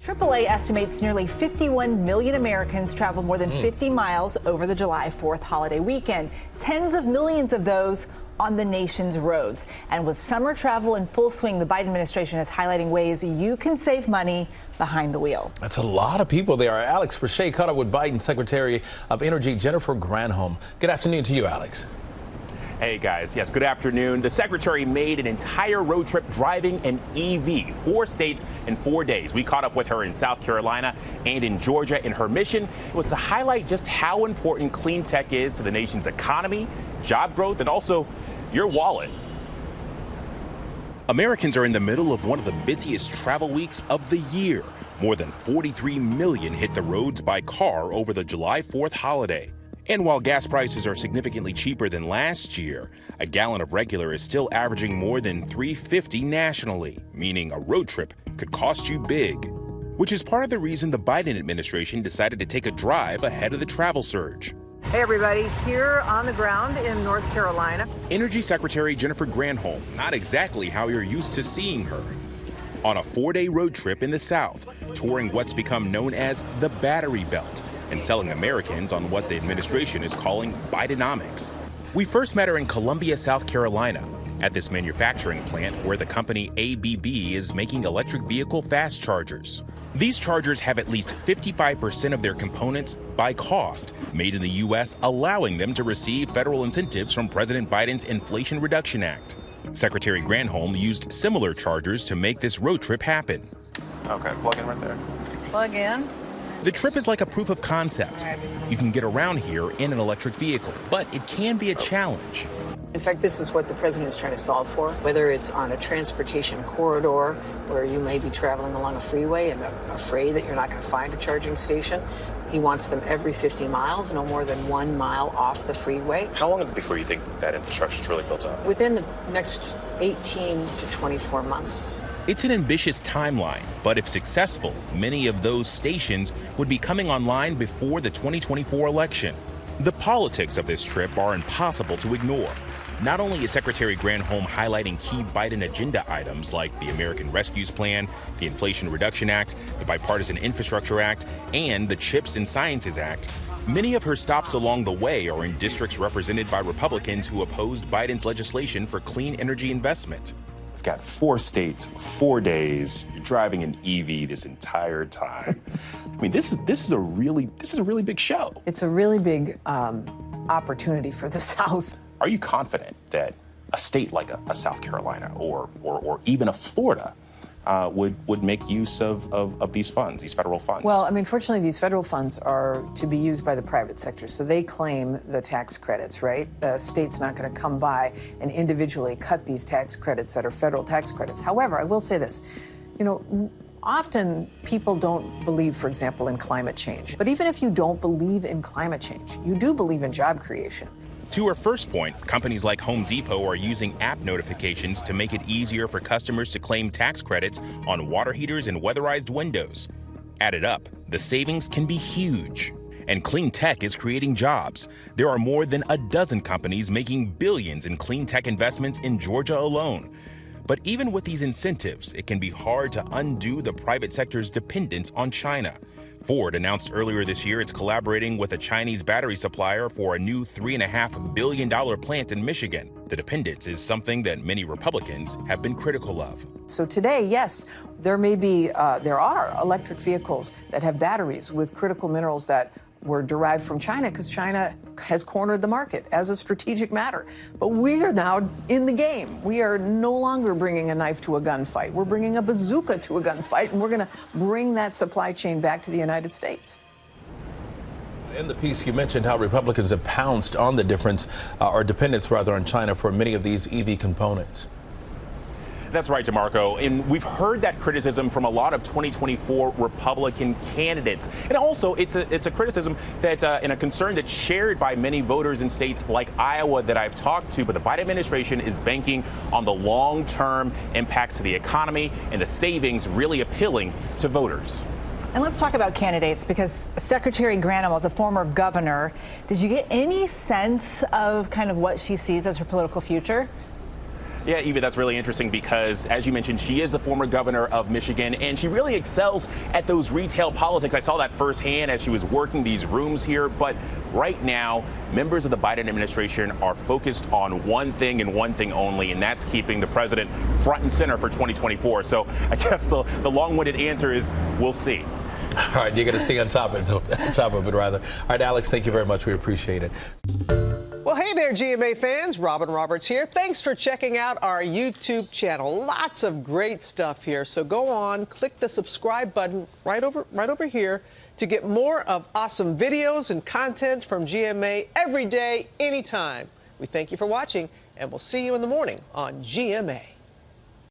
AAA estimates nearly 51 million Americans travel more than 50 miles over the July 4th holiday weekend. Tens of millions of those on the nation's roads. And with summer travel in full swing, the Biden administration is highlighting ways you can save money behind the wheel. That's a lot of people there. Alex Presha caught up with Biden Secretary of Energy Jennifer Granholm. Good afternoon to you, Alex. Hey guys, yes, good afternoon. The secretary made an entire road trip driving an EV, 4 states in 4 days. We caught up with her in South Carolina and in Georgia, and her mission was to highlight just how important clean tech is to the nation's economy, job growth, and also your wallet. Americans are in the middle of one of the busiest travel weeks of the year. More than 43 million hit the roads by car over the July 4th holiday. And while gas prices are significantly cheaper than last year, a gallon of regular is still averaging more than $3.50 nationally, meaning a road trip could cost you big. Which is part of the reason the Biden administration decided to take a drive ahead of the travel surge. Hey everybody, here on the ground in North Carolina. Energy Secretary Jennifer Granholm, not exactly how you're used to seeing her. On a 4-day road trip in the South, touring what's become known as the Battery Belt, and selling Americans on what the administration is calling Bidenomics. We first met her in Columbia, South Carolina, at this manufacturing plant where the company ABB is making electric vehicle fast chargers. These chargers have at least 55% of their components by cost made in the U.S., allowing them to receive federal incentives from President Biden's Inflation Reduction Act. Secretary Granholm used similar chargers to make this road trip happen. Okay, plug in right there. Plug in. The trip is like a proof of concept. You can get around here in an electric vehicle, but it can be a challenge. In fact, this is what the president is trying to solve for, whether it's on a transportation corridor where you may be traveling along a freeway and afraid that you're not going to find a charging station. He wants them every 50 miles, no more than 1 mile off the freeway. How long before you think that infrastructure is really built up? Within the next 18 to 24 months. It's an ambitious timeline, but if successful, many of those stations would be coming online before the 2024 election. The politics of this trip are impossible to ignore. Not only is Secretary Granholm highlighting key Biden agenda items like the American Rescues Plan, the Inflation Reduction Act, the Bipartisan Infrastructure Act, and the CHIPS and Sciences Act, many of her stops along the way are in districts represented by Republicans who opposed Biden's legislation for clean energy investment. We've got 4 states, 4 days. You're driving an EV this entire time. I mean, this is a really big show. It's a really big opportunity for the South. Are you confident that a state like a South Carolina or even a Florida would make use of these funds, these federal funds? Well, I mean, fortunately, these federal funds are to be used by the private sector, so they claim the tax credits, right? The state's not going to come by and individually cut these tax credits that are federal tax credits. However, I will say this, often people don't believe, for example, in climate change. But even if you don't believe in climate change, you do believe in job creation. To her first point, companies like Home Depot are using app notifications to make it easier for customers to claim tax credits on water heaters and weatherized windows. Added up, the savings can be huge. And clean tech is creating jobs. There are more than a dozen companies making billions in clean tech investments in Georgia alone. But even with these incentives, it can be hard to undo the private sector's dependence on China. Ford announced earlier this year it's collaborating with a Chinese battery supplier for a new $3.5 billion plant in Michigan. The dependence is something that many Republicans have been critical of. So today, yes, there are electric vehicles that have batteries with critical minerals that were derived from China because China has cornered the market as a strategic matter. But we are now in the game. We are no longer bringing a knife to a gunfight. We're bringing a bazooka to a gunfight, and we're going to bring that supply chain back to the United States. In the piece, you mentioned how Republicans have pounced on the dependence on China for many of these EV components. That's right, DeMarco. And we've heard that criticism from a lot of 2024 Republican candidates. And also, it's a criticism that and a concern that's shared by many voters in states like Iowa that I've talked to. But the Biden administration is banking on the long-term impacts to the economy and the savings really appealing to voters. And let's talk about candidates, because Secretary Granholm was a former governor. Did you get any sense of kind of what she sees as her political future? Yeah, Eva, that's really interesting because, as you mentioned, she is the former governor of Michigan, and she really excels at those retail politics. I saw that firsthand as she was working these rooms here. But right now, members of the Biden administration are focused on one thing and one thing only, and that's keeping the president front and center for 2024. So I guess the long-winded answer is we'll see. All right, you're going to stay on top of it, rather. All right, Alex, thank you very much. We appreciate it. Well, hey there, GMA fans. Robin Roberts here. Thanks for checking out our YouTube channel. Lots of great stuff here. So go on, click the subscribe button right over here to get more of awesome videos and content from GMA every day, anytime. We thank you for watching, and we'll see you in the morning on GMA.